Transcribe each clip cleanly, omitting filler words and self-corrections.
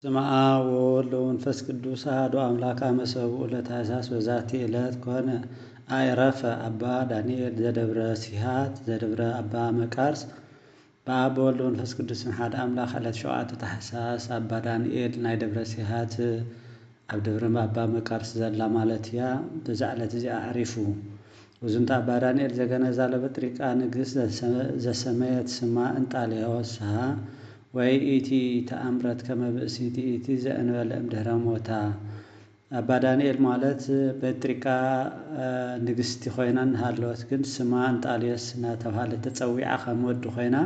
በስመ አብ ወወልድ ወመንፈስ ቅዱስ አሐዱ አምላክ አመ ሰብኡ ለታኅሣሥ በዛቲ ዕለት ኮነ አዕረፈ አባ ዳንኤል ዘደብረ ሲሃት ዘደብረ አባ መቃርስ። በአብ ወወልድ ወመንፈስ ቅዱስ ሓደ አምላክ ዕለት 7 ታኅሣሥ አባ ዳንኤል ናይ ደብረ ሲሃት ኣብ ደብረ አባ መቃርስ ዘላ ማለት እያ። በዛ ዕለት እዚኣ ኣዕሪፉ። ወዝንተ አባ ዳንኤል ዘገነዛ ለበጥሪቃ ንግሥት ዘሰመየት ስማ እንጣልዮስ ወይ ኢቲ ተአምረት ከመብእሲቲ ኢቲ ዘእንበለ እምድኅረ ሞታ። አባ ዳንኤል ማለት በጥሪቃ ንግሥቲ ኮይና ንሃለወት ግን ስማ እንጣልዮስ እናተባህለት ተፀዊዓ ከም ወዲ ኮይና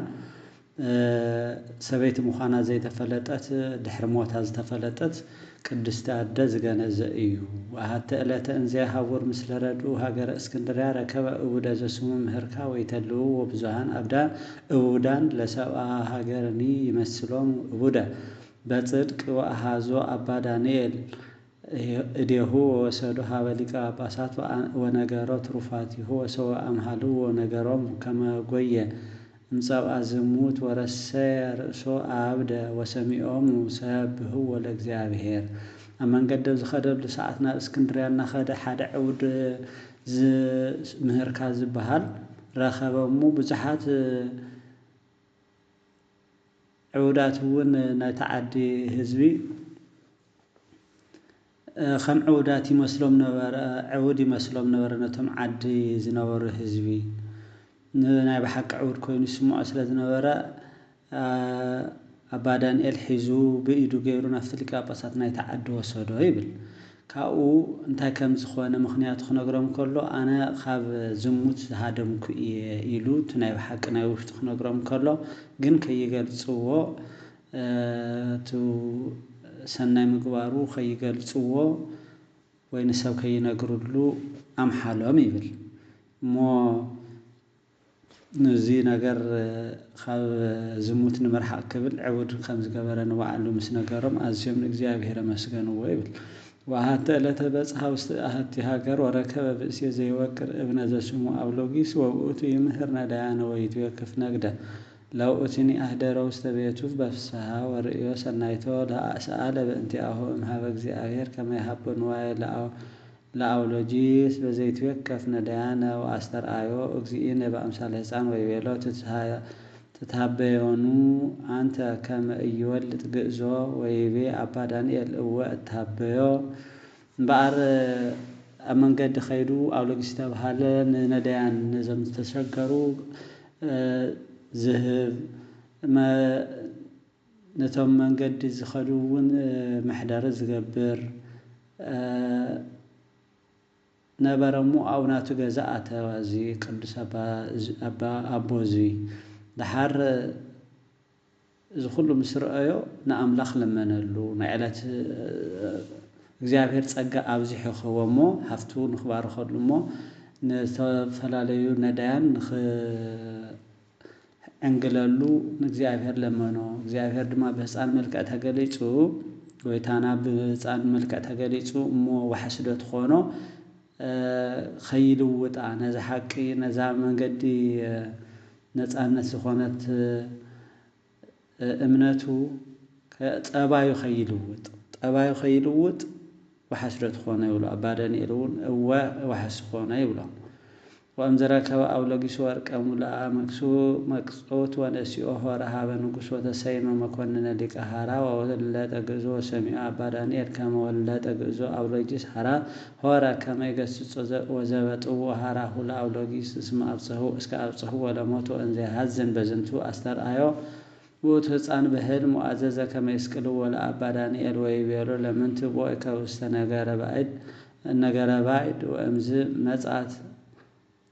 ሰበይቲ ምዃና ዘይተፈለጠት ድሕሪ ሞታ ዝተፈለጠት ቅድስቲ ኣደ ዝገነዘ እዩ። ወሃተ ዕለተ እንዚያ ሃቡር ምስለ ረድኡ ሃገረ እስክንድርያ ረከበ እቡደ ዘስሙ ምህርካ ወይተልዉ ወብዙሃን እቡዳን ለሰብአ ሃገርኒ ይመስሎም እቡደ በጽድቅ ወአሃዞ አባ ዳንኤል እዴሁ ወሰዱ ሀበ ሊቀ ጳጳሳት ወነገሮ ትሩፋቲሁ ወሰው አምሃሉ ወነገሮም ከመጎየ እምጸብአ ዝሙት ወረሰየ ርእሶ አብደ ወሰሚዖሙ ሰብህዎ ለእግዚአብሔር። ኣብ መንገዲ ዝኸደሉ ሰዓት ናብ እስክንድርያ እናኸደ ሓደ ዕውድ ምህርካ ዝበሃል ረኸበ እሞ ብዙሓት ዕውዳት እውን ናይቲ ዓዲ ህዝቢ ከም ዕውዳት ይመስሎም ነበረ። ዕውድ ይመስሎም ነበረ ነቶም ዓዲ ዝነበሩ ህዝቢ ናይ ብሓቂ ዕውድ ኮይኑ ይስምዖ ስለ ዝነበረ አባ ዳንኤል ሒዙ ብኢዱ ገይሩ ናብቲ ሊቀ ጳጳሳት ናይቲ ዓዲ ወሰዶ ይብል። ካብኡ እንታይ ከም ዝኾነ ምክንያቱ ክነግሮም ከሎ ኣነ ካብ ዝሙት ዝሃደምኩ እየ ኢሉ እቲ ናይ ብሓቂ ናይ ውሽጡ ክነግሮም ከሎ ግን ከይገልፅዎ እቲ ሰናይ ምግባሩ ከይገልፅዎ ወይ ንሰብ ከይነግሩሉ ኣምሓሎም ይብል እሞ ነዚ ነገር ካብ ዝሙት ንምርሓቅ ክብል ዕውድ ከም ዝገበረ ንባዕሉ ምስ ነገሮም ኣዝዮም ንእግዚአብሔር ኣመስገንዎ ይብል። ወሃተ ዕለተ በጽሐ ውስተ ኣሐቲ ሃገር ወረከበ ብእሲ ዘይወቅር እብነ ዘስሙ አውሎጊስ ወውእቱ ይምህር ነዳያነ ወይትዌክፍ ነግደ ለውእትኒ አህደረ ውስተ ቤቱ በፍስሐ ወርእዮ ሰናይቶ ለአስአለ በእንቲአሁ እምሃበ እግዚአብሔር ከመ ይሃቦ ንዋየ ለአውሎጊስ በዘይትዌከፍ ነዳያነ ወአስተርአዮ እግዚእነ በአምሳለ ሕፃን ወይቤሎ ትታበዮኑ አንተ ከመ ኢይወልድ ግእዞ ወይቤ አባ ዳንኤል እወ እታበዮ። እምበኣር ኣብ መንገዲ ከይዱ አውሎጊስ ተባሃለ ንነዳያን ነዞም ዝተሸገሩ ዝህብ ነቶም መንገዲ ዝኸዱ እውን መሕደሪ ዝገብር ነበረ እሞ ኣብኡ ናቱ ገዛ ኣተወ እዚ ቅዱስ ኣቦ እዚ ድሓር እዚ ኩሉ ምስ ረአዮ ንኣምላኽ ለመነሉ ናይ ዕለት እግዚኣብሔር ፀጋ ኣብዚሑ ይኸቦ እሞ ሃፍቱ ንክባርኸሉ እሞ ንዝተፈላለዩ ነዳያን ንክዕንግለሉ ንእግዚአብሔር ለመኖ። እግዚአብሔር ድማ ብህፃን መልክዕ ተገሊፁ ጎይታና ብህፃን መልክዕ ተገሊፁ እሞ ዋሕስዶ ትኾኖ ከይልውጣ ነዛ ሓቂ ነዛ መንገዲ ነፃነት ዝኾነት እምነቱ ጠባዩ ከይልውጥ ዋሕስዶ ትኾነ ይብሎ። አባ ዳንኤል እውን እወ ዋሕስ ኮነ ይብሎ። ወእምዝረከበ አውሎጊስ ወርቀ ሙሉአ መቅጾት ወነሲኦ ሆረ ሀበ ንጉሥ ወተሰይመ መኮንነ ሊቀ ሀራ ወወለጠ ግእዞ ወሰሚዖ አባ ዳንኤል ከመ ወለጠ ግእዞ አውሎጊስ ሀራ ሆረ ከመ ይገስጾ ወዘበጥዎ ሀራሁ ለአውሎጊስ እስመ አብጽሕዎ ለሞቱ እንዘ ይሃዝን በዝንቱ አስተርአዮ ውእቱ ሕፃን በሕልም ወአዘዘ ከመ ይስቅልዎ ለአባ ዳንኤል ወይቤሎ ለምንት ቦእከ ውስተ ነገረ ባዕድ ወእምዝ መጽአት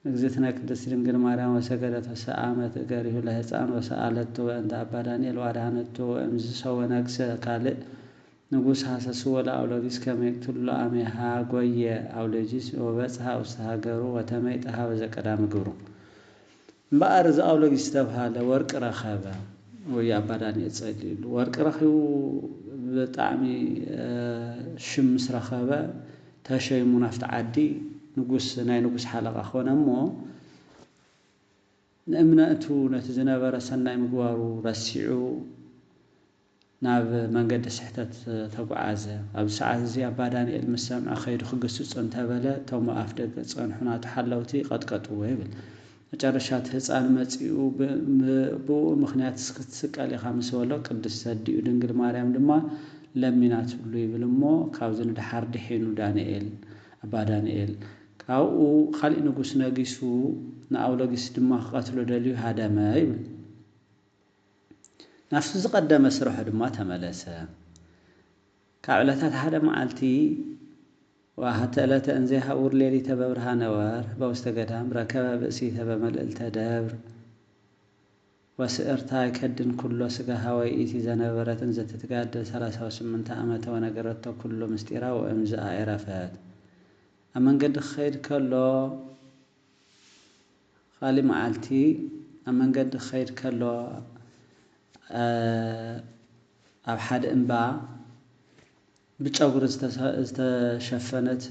እግዝእትነ ቅድስት ድንግል ማርያም ወሰገደት ወሰአመት እገሪሁ ለሕፃን ወሰአለቶ በእንተ አባ ዳንኤል ወአድኃነቶ ወእምዝ ሰወ ነግሰ ካልእ ንጉሥ ሐሰስዎ ለአውሎጊስ ከመ ይቅትሎ አሜሃ ጎየ አውሎጊስ ወበጽሐ ውስተ ሃገሩ ወተመይጠ ሀበ ዘቀዳሚ ግብሩ። እምበኣር እዚ አውሎጊስ ዝተባሃለ ወርቂ ረኸበ ወይ አባ ዳንኤል ጸሊሉ ወርቂ ረኺቡ ብጣዕሚ ሽም ምስ ረኸበ ተሸይሙ ናፍቲ ዓዲ ንጉስ ናይ ንጉስ ሓለቓ ኾነ እሞ ንእምነቱ ነቲ ዝነበረ ሰናይ ምግባሩ ረሲዑ ናብ መንገዲ ስሕተት ተጓዓዘ ኣብ ሰዓት እዚ ኣባ ዳንኤል ምስ ሰምዐ ኸይዱ ክግስጾ እንተበለ እቶም ኣፍ ደገ ጸንሑናቱ ሓለውቲ ቀጥቀጥዎ ይብል መጨረሻ እቲ ህፃን መጺኡ ብኡ ምክንያት ክትስቀል ኢኻ ምስ በሎ ቅድስት ሰዲኡ ድንግል ማርያም ድማ ለሚናትሉ ይብል እሞ ካብዚ ንድሓር ድሒኑ ዳንኤል ኣባ ዳንኤል ካብኡ ካልእ ንጉስ ነጊሱ ንኣውሎጊስ ድማ ክቐትሎ ደልዩ ሃደመ ይብል ናፍሱ ዝቐደመ ስርሑ ድማ ተመለሰ ካብ ዕለታት ሓደ መዓልቲ وحتى لا تنزيها ورليلي تببرها نوار بوستقدام ركب بأسيث بملئلت دبر وسئرتاي كدن كله سقها ويئتي زنبرة انزت تقاد 38 عامة ونقرته كله مستيرا وامزاء عرفات أمن قد خير كله خالي معالتي أمن قد خير كله أب حد انباع بتشاور استشفنت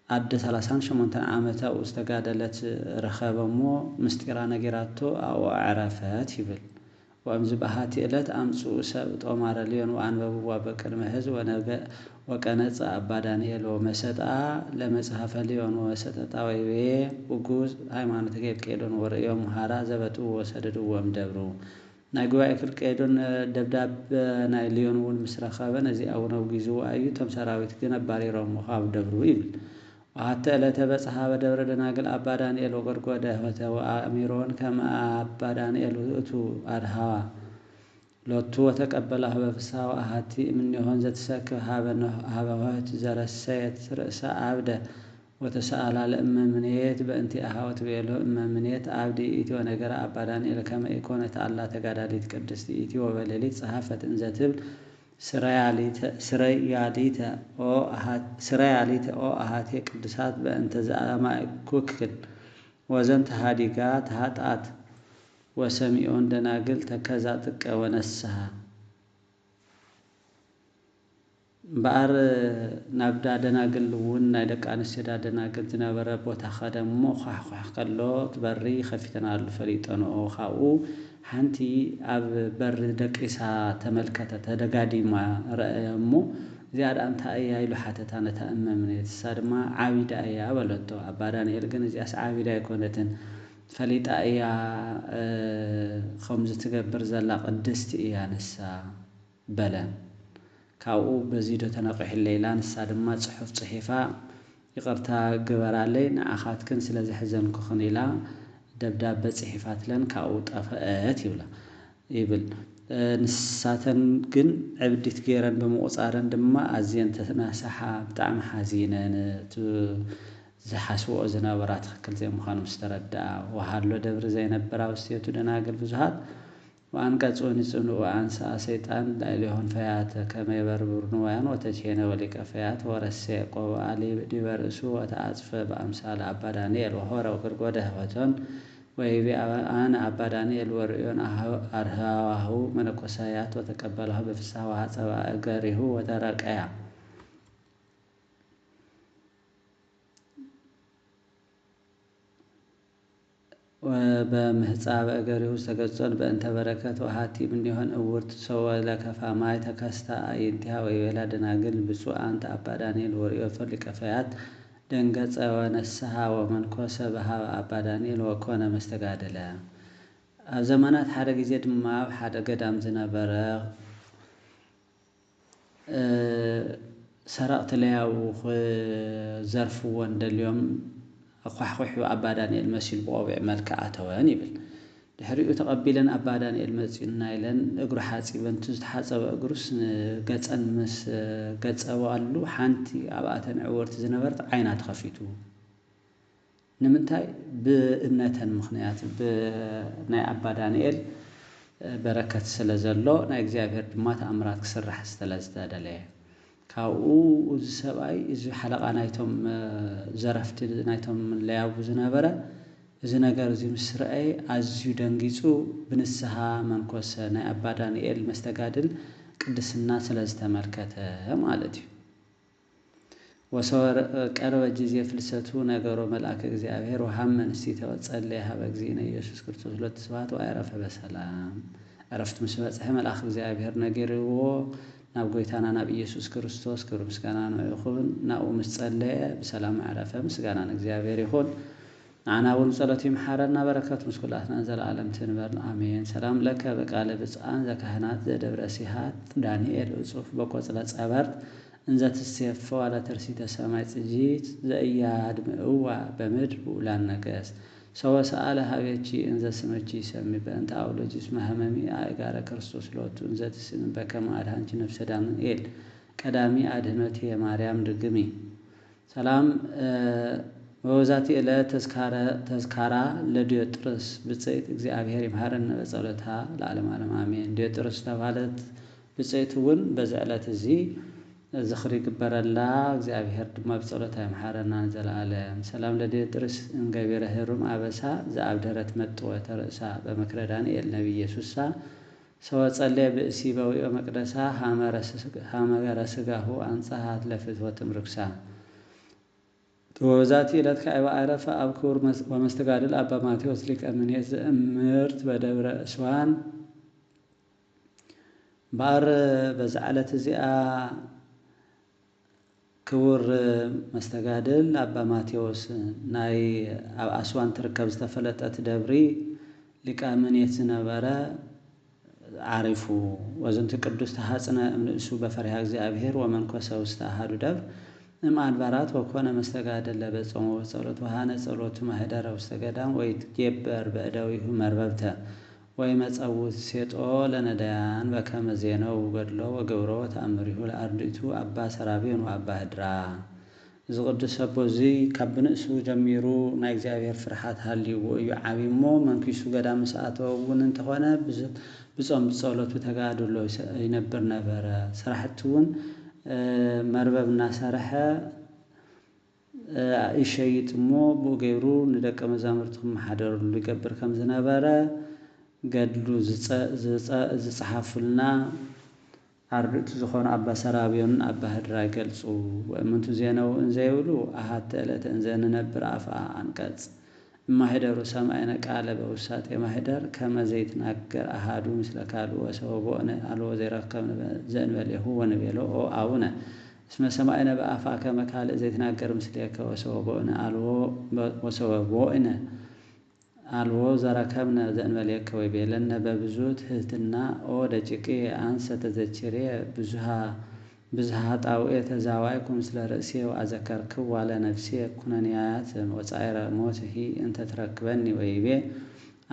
عد 38 عامة واستقادلت رخابمو مستقرا نقراتو أو عرفات يبل وأمز بهاتي إلت أمسو سبت أمار ليون وعنببوا بكر مهز وكانت أبا دانيال ومسطا لمسحف ليون ومسطا ويبي وقوز هاي معنى تقيد كيدون ورئيوم هارا زبتو وسددو ومدبرو ناقوا اكل كيدون دبداب ناي ليون والمسرخابا نزي او نوغيزو ايو تم سراويت كنا باري رومو خاب دبرو يبل وحتى لا تبصحا بدبر دناقل ابا دانيال وقرقوده واميرون كما ابا دانيال اتو ادها لوتو وتقبلها بفسا واهاتي من يهون زت سكها هابوات زرسيت رأس عبده وتسأل على منيت بأنتي أهوت بيلو منيت عبدي إيتي ونقرأ أبا دانيال كما يكون تعالى تقادالي تقدستي إيتي وبلليت صحافة انزتب سرياليت أو أهاتي قدسات بأنت زعما كوكل وزنت هاديقات هاتات وسميون دناقل تكزاتك ونسها بار نبدا دناقل ونا يدك أنسيدا دناقل تنابر بوتا خادم مو خح قلو تبري خفيتنا الفريطان أو خاو حانتي أب بر دقيسا تملكة تدقادي ما رأيمو زيادة أنت أيها يلو حتى تانا تأممني تسادما عاويدا أيها ولدو أبا دانيال قن زياس عاويدا يكونتن فليت أيها خمز تقبر زلا قدست إيها نسا بلان كاو بزيدو تنقح الليلان السادما صحف صحيفة يقرتا قبر علي نعاخات كن سلازي حزن كخنيلا دبداب صحيفات لن كاو طفأت يبل نساتن كن عبدت كيران بمقصارن دما أزين تتناسحا بتعم حزينان زحاسو زنابرات خكل زي مخانو مستردع وحالو دبر زي نبرا وستيتو دناقل بزهات وأنقذوني صنو وأنسى سيطان لأليهن فيات كما يبربر نوان وتجهين وليك فيات ورسيق وعلي ديبرسو وتعاطف بأمثال أبا دانيال وحورا وقرقوده وطن ويبي أنا أبا دانيال ورئيون أرهاوه من القصايات وتقبله بفساه وحسب أقاره وترقيا وبمحصاب أقره سقصون بأنت بركات وحاتي من يهون أورت سوى لك فما يتكستا أينتها ويولا دناقل بسوء أنت أبا دانيال وريوفر لكفيات دنقص ونسها ومن كوسبها أبا دانيال وكون مستقادلا زمانات حرق زيد ما حرق قدام زنبرا سرقت لياو زرفو وندل اليوم أخوحو أبا دانيال المسيل بوابع ملكعته وانيبل دحريو تقبيلا أبا دانيال المسيل نايلن اقرو حاسي بنتوزت حاسب اقروس قصن مس قصوا قالو حانتي أباتن عورت زنبرت عينات خفيتو نمنتاي بإمنتن مخنيات بناي أبا دانيال بركة سلازلو ناي اكزيابير دمات أمرات كسرح استلازداد عليه كاو السبعي إذا حلقة نايتهم زرفت نايتهم لياو زنابرة إذا نجار زي مسرعي عزيو دنجيسو بنسها منكوس ناي أبا دانيال مستقادل قدس الناس لازتملكته مالتي وصور قرب جزية فلسطو نجارو ملأك እግዚአብሔር وحمن استيتوت صليها بجزينا يسوع كريستوس لتسبات وعرف بسلام عرفت مسبة ملأخ እግዚአብሔር نجرዎ ናብ ጎይታና ናብ ኢየሱስ ክርስቶስ ክብር ምስጋና ነው ይሁን ናኡ መስጸለየ በሰላም አረፈ ምስጋና እግዚአብሔር ይሁን አናውን ጸሎት ይምሐረና በረከቱ ምስኩላትና ዘላለም ትንበር አሜን ሰላም ለከ በቃለ ብጻን ዘካህናት ዘደብረ ሲሃት ዳንኤል ጽፍ በቆጽለ ጸበርት እንዘ ተሰፈው አለ ተርሲተ ሰማይ ጽጂት ዘያድምዋ በምድር ውላን ነገስ ሰው ሰአለ ሀቤቺ እንዘ ስመቺ ሰሚ በእንተ አውሎጂስ ማህመሚ አጋረ ክርስቶስ ሎቱ እንዘ ተስም በከመ አድኃንቺ ነፍሰ ዳንኤል ቀዳሚ አድኅኖቴ የማርያም ድግሚ ሰላም ወዛቲ ዕለት ተዝካራ ለዲዮጥሮስ ብጽይት እግዚአብሔር ይምሐረነ በጸሎታ ለዓለም ዓለም አሜን ዲዮጥሮስ ተባለት ብጽይቱን በዛ ዕለት እዚ ዝኽሪ ግበረላ እግዚአብሔር ድማ በጸሎታ ይምሐረና ዘላለም ሰላም ለዲዮጥሮስ እንገቢረ ህሩም አበሳ ዘአብደረት መጥወ ተርእሳ በመክረ ዳንኤል ነብይ ኢየሱስ ሰው ጸለየ ብእሲ በወዮ መቅደሳ ሐመረ ስጋሁ አንጻሃት ለፍትወት ምርክሳ ወዛቲ ዕለት ከአይባ አረፈ አብኩር ወመስተጋድል አባ ማቴዎስ ሊቀ ምኔት ዘእምርት በደብረ እስዋን ባር በዛዕለት እዚኣ ክቡር መስተጋድል አባ ማቴዎስ ናይ ኣብ ኣስዋን ትርከብ ዝተፈለጠት ደብሪ ሊቀ ምኔት ዝነበረ ዓሪፉ ወዘንተ ቅዱስ ተሐጽነ እምንእሱ በፈሪሃ እግዚአብሔር ወመንኮሰ ውስተ አሐዱ ደብር እምአድባራት ወኮነ መስተጋድል ለበጾሙ ወጸሎት ወሃነ ጸሎቱ ማህደረ ውስተ ገዳም ወይትጌበር በእደዊሁ መርበብተ ወይመጸውት ሴጦ ለነዳያን በከመ ዜናው ገድሎ ወገብሮ ተአምሪሁ ለአርድእቱ አባ ሰራቢዮን ወአባ ህድራ ዝቅዱስ ሰቦዚ ካብ ንእሱ ጀሚሩ ናይ እግዚአብሔር ፍርሃት ሃልይዎ እዩ ዓቢሞ መንኪሱ ገዳም ሰዓተውን እንተኾነ ብጾም ጸሎቱ ተጋድሎ ይነብር ነበረ ስራሕቱን መርበብና ሰረሐ ይሸይጥሞ በገይሩ ንደቀ መዛሙርቱ ማሐደሩሉ ይገብር ከም ዝነበረ ገድሉ ዝጽሐፉልና አርድእቱ ዝኾኑ አባ ሰራቢዮን አባ ህድራ ይገልጹ ወእምንቱ ዜናው እንዘይብሉ አሃተ ዕለት እንዘንነብር አፋ አንቀጽ ማህደሩ ሰማይነ ቃለ በውሳጤ ማህደር ከመ ዘይትናገር አሃዱ ምስለ ካልኡ ወሰወቦነ አልወ ዘይረከብ ዘእንበሌሁ ወንቤሎ አቡነ እስመ ሰማይነ በአፋ ከመ ካልእ ዘይትናገር ምስሌከ ወሰወቦነ አልወ ወሰወቦነ አልወ ዘረከብነ ዘእንበሌከ ወይቤለነ በብዙ ትሕትና ኦ ደቂቄ አንሰ ተዘችሬ ብዙሃ ጣውኤ ተዛዋይኩ ምስለ ርእሴ ወአዘከርክው ዋለ ነፍሴ ኩነንያት ወጻይረ ሞትሂ እንተ ትረክበኒ ወይቤ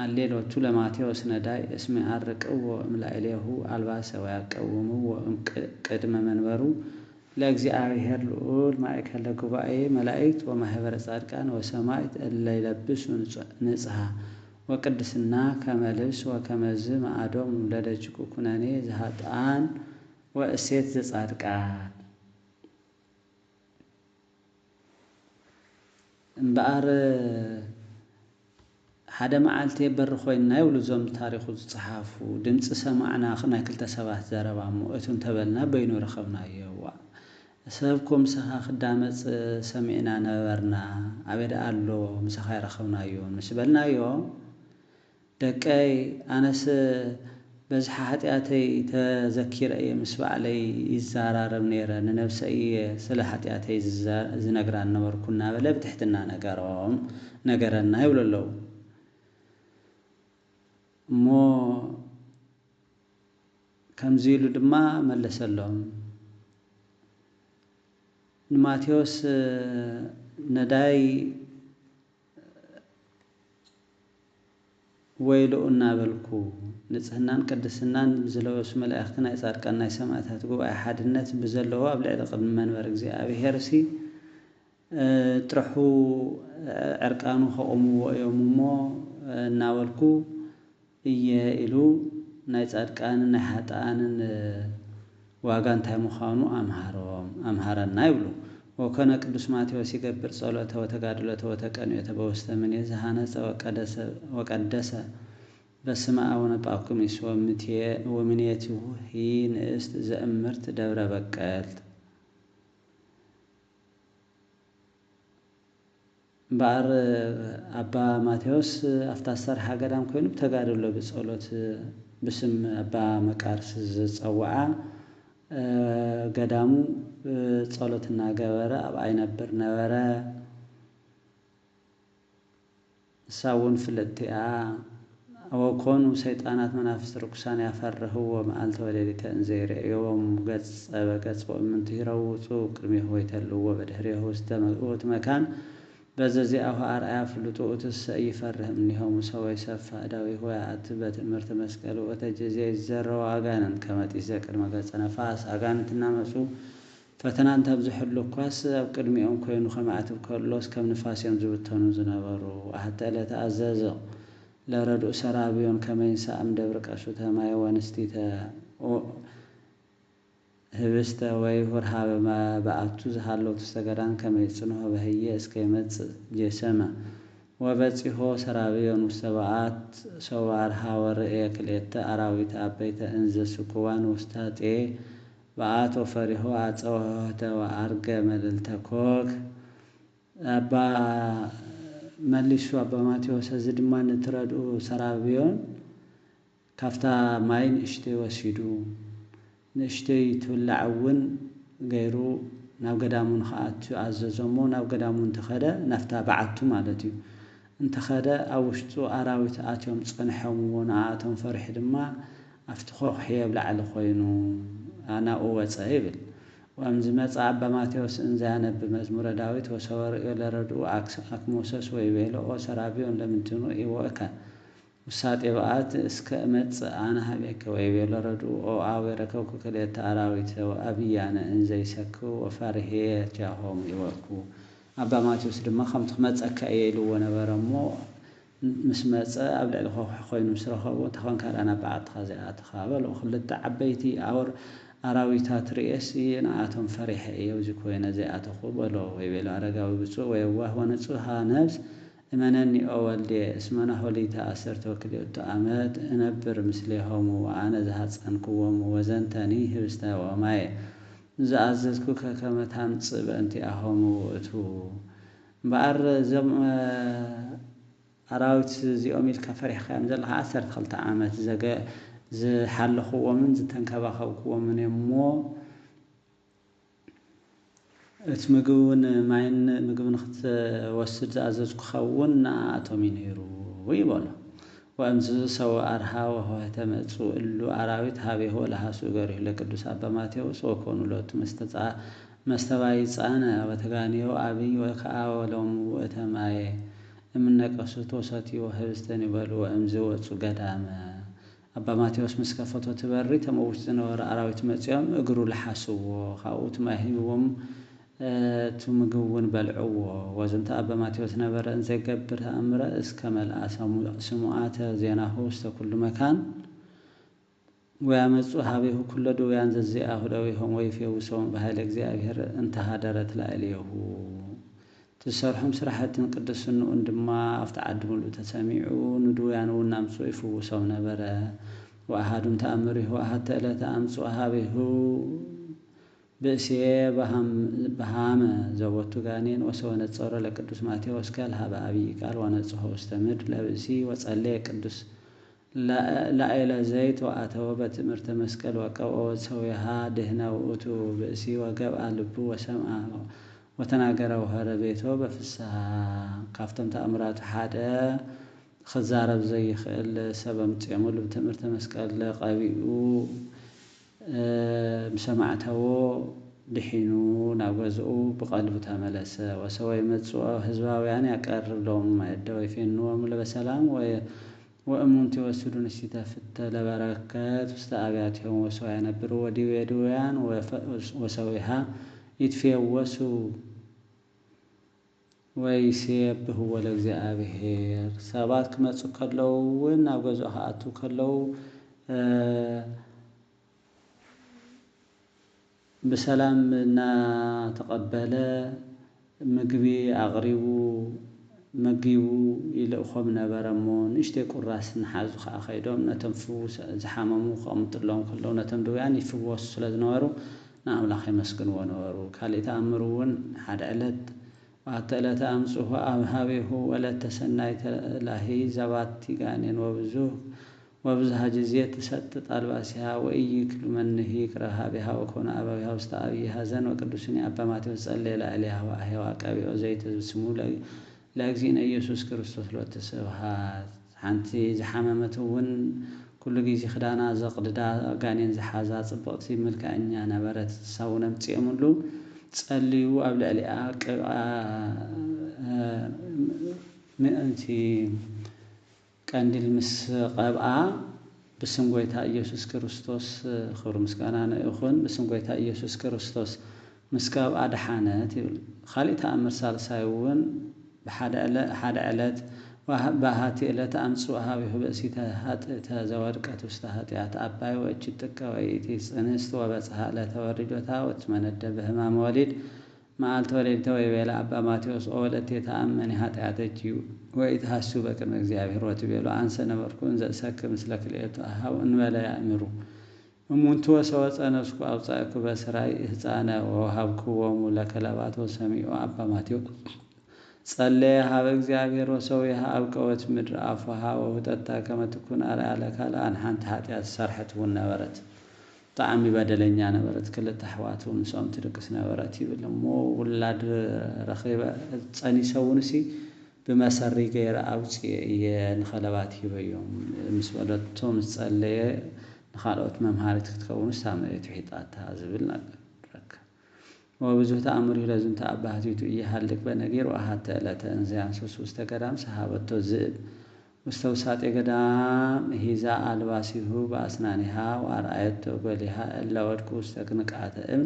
አሌሎቹ ለማቴዎስ ነዳይ እስሜ አርቅዎ እምላእሌሁ አልባሰ ወያቀውምዎ ቅድመ መንበሩ ለእግዚአብሔር ልዑል ማእከለ ጉባኤ መላእክት ወማህበረ ጻድቃን ወሰማዕት እለ ይለብሱ ንጽሐ ወቅድስና ከመ ልብስ ወከመዝ ማዕዶም ለደጅቁ ኩነኔ ዘኃጥአን ወእሴት ዘጻድቃን እምበኣር ሓደ መዓልቲ በር ኮይና ይብሉ ዞም ታሪኹ ዝጽሓፉ ድምፂ ሰማዕና ናይ ክልተ ሰባት ዘረባሞ እቱን ተበልና በይኑ ረኸብናዮ ሰብኩም ሰኻ ክዳመጽ ሰሚዕና ነበርና አበደ አሎ ምሰኻ ይረኸብናዮ ምስ በልናዮ ደቀይ አነስ በዝሓ ኃጢአተይ ተዘኪረየ ምስ ባዕለይ ይዛራረብ ነይረ ንነፍሰይ ስለ ኃጢአተይ ዝነግራ ነበርኩና በለ ብትሕትና ነገረና ይብለለው እሞ ከምዚ ኢሉ ድማ መለሰሎም ማቴዎስ ነዳይ ወይሉ እናበልኩ ንጽህናን ቅድስናን ዝለበሱ መላእክት ናይ ጻድቃን ናይ ሰማዕታት ጉባኤ ሓድነት ብዘለዎ ኣብ ልዕሊ ቅድሚ መንበር እግዚአብሔር ጥርሑ ዕርቃኑ ከቆምዎ እዮም እሞ እናበልኩ እየ ኢሉ ናይ ጻድቃንን ናይ ኃጥኣንን ዋጋ እንታይ ምዃኑ አምሃረና ይብሉ ወኮነ ቅዱስ ማቴዎስ ይገብር ጸሎተ ወተጋድሎተ ወተቀንዮተ በውስተ ምኔት ዘሃነጸ ወቀደሰ በስመ አቡነ ጳኩሚስ ወምኔቲሁ ንእስት ዘእምርት ደብረ በቀልት ባር አባ ማቴዎስ አፍታሰር ሀገዳም ኮይኑ ተጋድሎ በጸሎት بسم أبا مقارس زصوعا ገዳሙ ጸሎትና ገበረ አብአይ ነበር ነበረ ሳውን ፍለጥያ ወኮኑ ሰይጣናት መናፍስት ርኩሳን ያፈርህው ወማልተ ወለሊተ እንዘይረዮም ገጽ በገጽ ወምንት ይረውጹ ቅድሜ ሆይተልዎ በድህሪሁ ውስተ መቅወት መካን በዘዚ አሁ አርአያ ፍልጦ ይፈርህም እንዲሆሙ ሰው ይሰፋ ዳዊ ሆይ አትበት ምርት መስቀል ወተጀዘ ይዘረው አጋነን ከመጢዘ ቅድመ ገጸ ነፋስ አጋንንትና መጹ ፈተናን ተብዝሕሉ ኳስ ኣብ ቅድሚኦም ኮይኑ ከማዕትብ ከሎስ ከም ንፋስዮም ዝብተኑ ዝነበሩ አህተለተ አዘዘ ለረዱ ሰራቢዮን ከመይንሳ አምደብር ቀሱ ተማይ ወንስቲተ ህብስተ ወይ ወርሃበ በአቱ ዝሃለው ተስተገዳን ከመይጽንሆ በህየ እስከ ይመጽ ጀሰማ ወበጽሖ ሰራቢዮን ውስተባአት ሰዋርሃ ወርኤ ክልኤተ አራዊት አበይተ እንዘ ስኩዋን ውስታጤ በአቶ ፈሪሆ አጸወተ ወአርገ መልልተ ኮክ አባ መልሱ አባ ማቴዎስ ዝድማን ትረዱ ሰራቢዮን ካፍታ ማይን እሽቴ ወሲዱ ንሽተይ ትብላዕውን ገይሩ ናብ ገዳሙን ኸኣቱ ኣዘዞሞ ናብ ገዳሙን ተኸደ ናፍታ በዓቱ ማለት እዩ እንተኸደ ኣብ ውሽጡ ኣራዊት ኣትዮም ጸንሖምዎ ንኣቶም ፈርሒ ድማ ኣብቲ ኾኽ የብላዕሊ ኾይኑ ኣናኡ ወፀ ይብል ወምዝ መጻ ኣባ ማቴዎስ እንዘያነብ መዝሙረ ዳዊት ወሰወርዮ ለረድኡ አክሞሰስ ወይቤሎ ሰራቢዮን ለምንትኑ ይወእካ ውሳጤ በዓት እስከ መጽ አነ ሀቤከ ወይቤሎ ረድኡ አዊ ረከብኩ ክልኤተ አራዊት ወአብያነ እንዘ ይሰክሩ ወፈርሄ ጃሆም ይወኩ ኣባ ማቴዎስ ድማ ከምቲ ክመፀካ እየ ኢልዎ ነበረ እሞ ምስ መፀ ኣብ ልዕሊ ኮይኑ ምስ ረኸቦ ተኾንካ ዳና በዓትኻ ዘይኣትኻ በሎ ክልተ ዓበይቲ ኣውር ኣራዊታት ርእሲ ንኣቶም ፈሪሐ እየ እዚ ኮይነ ዘይኣተኹ በሎ ወይቤሎ አረጋዊ ብፁዕ ወየዋህ ወንጹሃ ነፍስ እመነኒ ወልዴ እስመና ሆሊታ 12 ዓመት እነብር ምስሌሆሙ ወአነ ዝሃፀንክዎሙ ወዘንተኒ ህብስተ ወማይ ዝኣዘዝኩከ ከመ ታምጽእ በእንቲአሆሙ ውእቱ እምበኣር እዞም ኣራዊት እዚኦም ኢልካ ፈሪሕካዮም ዘለካ 12 ዓመት ዝሓለኽዎምን ዝተንከባኸብክዎምን እሞ እቲ ምግብን ማይን ምግብን ክትወስድ ዝኣዘዝኩኸውን ንኣቶም እዩ ነይሩ ይበሎ ወእምዝ ሰው ኣርሃ ወሆተ መጹ እሉ ኣራዊት ሃቤሆ ለሃሱ ገሪሁ ለቅዱስ አባ ማቴዎስ ወኮኑ ሎቱ መስተባይፃነ ወተጋንዮ አብይ ወከዓ ወሎም ወተማየ እምነቀሱቶ ሰትዮ ህብስተን ይበሉ ወእምዝ ወጹ ገዳመ አባ ማቴዎስ ምስ ከፈቶ ትበሪ ተመውሽ ዝነበረ ኣራዊት መጽኦም እግሩ ለሓስዎ ካብኡ ትማሂቦም ምግቡን በልዕዎ ወዘንተ አባ ማቴዎስ ነበረ እንዘይገብር ተኣምረ እስከ መልአ ስሙዓተ ዜናሁ ውስተ ኩሉ መካን ወያመጹ ሃቤሁ ኩለ ድውያን ዘዚአሁ ደዊሆም ወይፌውሶም በኃይለ እግዚአብሔር እንተሃደረት ላዕሌሁ ትሰርሖም ስራሕትን ቅድስንኡን ድማ ኣብቲ ዓዲ ሙሉእ ተሰሚዑ ንድውያን እውን ናምፁ ይፍውሶም ነበረ ወኣሃዱም ተኣምሪሁ ኣሃተ ዕለተ ኣምፁ ሃቤሁ بأسيه بهام زوجت جانين وسونتصور لقدوس ماتيوس قال هذا أبي قال ونصحه استمر لبسي وصلي قدوس لا إلى زيت وأتوبة مرت مسكل وقوا سويها دهنا وأتو بأسي وجب قلبه وسمع وتناجروا هربيته بفسها قفتم تأمرات حدا خزارب زي خل سبب تعمل بتمرت مسكل قبيو بسمعته دحينو ناغزو بقلب تملس وسوي مصو حزباوي يعني يقرب لهم ما يدوي فينهم لبسلام وأمنت وسدون استفت لبركات واستعاباتهم وسوي ينبروا وديوان وسويها يتفوسوا ويسيبه ولእግዚአብሔር ሰባት ክመጹ ከለው ናغزو ሃአቱ ከለው بسلام نا تقبل مجبي أغريبو مجيبو إلى أخوم نبرمو نشتى كراس نحازو خاخيدهم نتنفو زحاممو خامط لهم كلهم نتمدو يعني فوس سلاد نورو نعم لا خي مسكن ونورو كالي تأمرون حد علت وعتلت أمسه أمهابه ولا تسنيت لاهي زبات تيجانين وبزوه وبزها جزية تسطط ألباسها وإيكل منه يكرها بها وكون أبوها واستأبيها زن وقدسني أبا ماتيوس صلى عليها وأهي وأكابي وزيت اسمه لأجزين يسوع كريستوس لو تسوها حنتي زحممتون كل جيزي خدانا زقددا غانين زحازا صبقتي ملكانيا نبرت ساونم تيملو تصليو قبل عليا مئنتي قنديل مس قبعه بسم غويتا ኢየሱስ ክርስቶስ خبر مسكانا يخون بسم غويتا ኢየሱስ ክርስቶስ مسكاب አድሓነት ይብል خالي ተአምር ሳልሳይውን بحد ዕለት وبهات إلى تأمسوها بحبسيتها هات تزوجت وستهاتيات أباي وأجتك وإيتيس أنست وبسها لا توردتها وتمند بهما مواليد مع التوليد توي بلا أبا ماتيوس أولتي تأمني هاتياتيو وإيتهاسو بكر مجزيابي روتي بيلو عنسى نبركون زي سك مثلك ليتوها وإن ولا يأمروا ومنتوا سوات أنا سكو أوصاكو بسراي إهتانا وهابكو ومولك لبات وسميع أبا ماتيوس صلى هذا እግዚአብሔር ወሰውها አብቀወት ምድር አፋሃ ወተታ ከመትኩን አላካ ለአን ሓንት ኃጢአት ሰርሐት ወነበረት ጣዕሚ በደለኛ ነበረት ክልተ አሕዋቱን ሶም ትድቅስ ነበረት ይብልሞ ወላድ ረኺበ ጸኒሰውንሲ በመሰሪ ገይረ አውጪ የንኸለባት ይበዮም ምስወደቶም ጸለየ ንኻልኦት መምሃሪት ክትከውን ሳመት ሒጣታ ዝብል ነገር وبزه تأمر إلى زنت أباهتيتو يحلق بنجير وأحد لا تنزع سوس تقدام سحابته الزئب مستوسات قدام هيزا ألباسه بأسنانها وأرأيت بلها إلا وركوس تكنك عتائم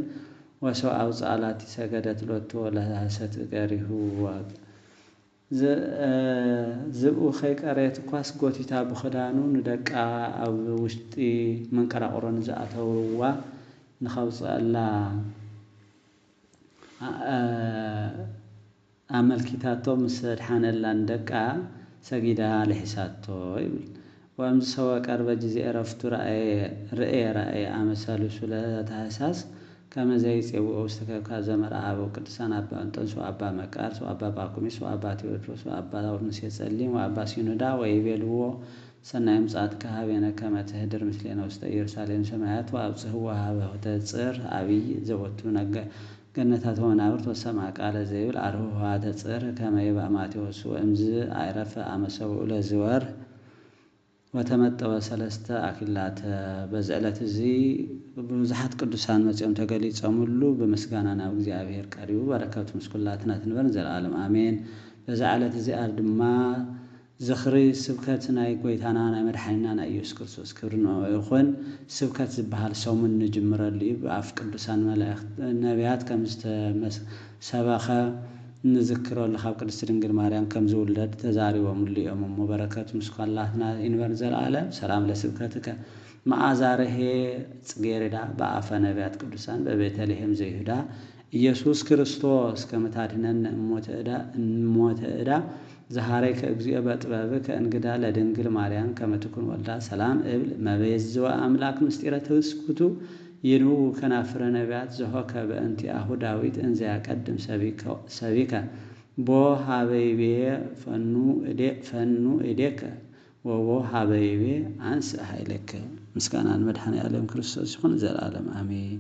وسو أوز على سجدت لوتو لها ستقاره زبو خيك أريت قاس قوتي تاب خدانو ندك أو وشتي من كرا قرن زأته ونخوص الله عمل كتابه مسد حان اللندك سجدا لحساتو وأمس سوا قرب جزء رفت رأي أمثال سلالة أساس كما زي سووا أوستك كذا مرة أبو كرسان أبا أنتس وأبا مكار وأبا باكوميس وأبا تيودروس وأبا ورنسي سليم وأبا سينودا ويبلو سنة يمسات كهابينا كما تهدر مثلنا وستير سالين سماعات وأبصه وهذا تتصير أبي زوجته نجا جنتات ونابرت والسماء قال زيول عرفه هذا تصير كما يبقى ماتيوس وأمز عرف أمسه إلى زوار وتمت وسلسته أكلات بزعلة زي بمزحات قدسان مسيوم تقليد سامولو بمسكاننا وزيابير كاريو بركات مسكولاتنا تنبرنزل العالم آمين بزعلة زي أرد ما زخري سبكتنا يقويتانا مدحينا إيسوس كريستوس كبرنا ويخون سبكت بحال سوم النجمر اللي بعف قدسان ملائكة النبيات كم سباخة نذكر الله خاب قدس دنجل مريم كم زولد تزاري وملي وبركات مسكولاتنا ينبرنزل العالم سلام لسبكتك مع زاره صغيردا بعف نبيات قدسان ببيتلحم زيهدا إيسوس كريستوس كما تعدنن موت إدا زهارك أجزاء بطبابك أنجدا لدنجل مريم كما تكون والله سلام إبل ما بيزوا أملاك مستيرة سكوتو ينو كنافر نبيات زهوك بأنتي أهو داويد إنزي أقدم سبيكا بو حبيبي فنو إديك وبو حبيبي عنس أحيلك مسكانا المدحني ألم كريستوس يخون زال العالم آمين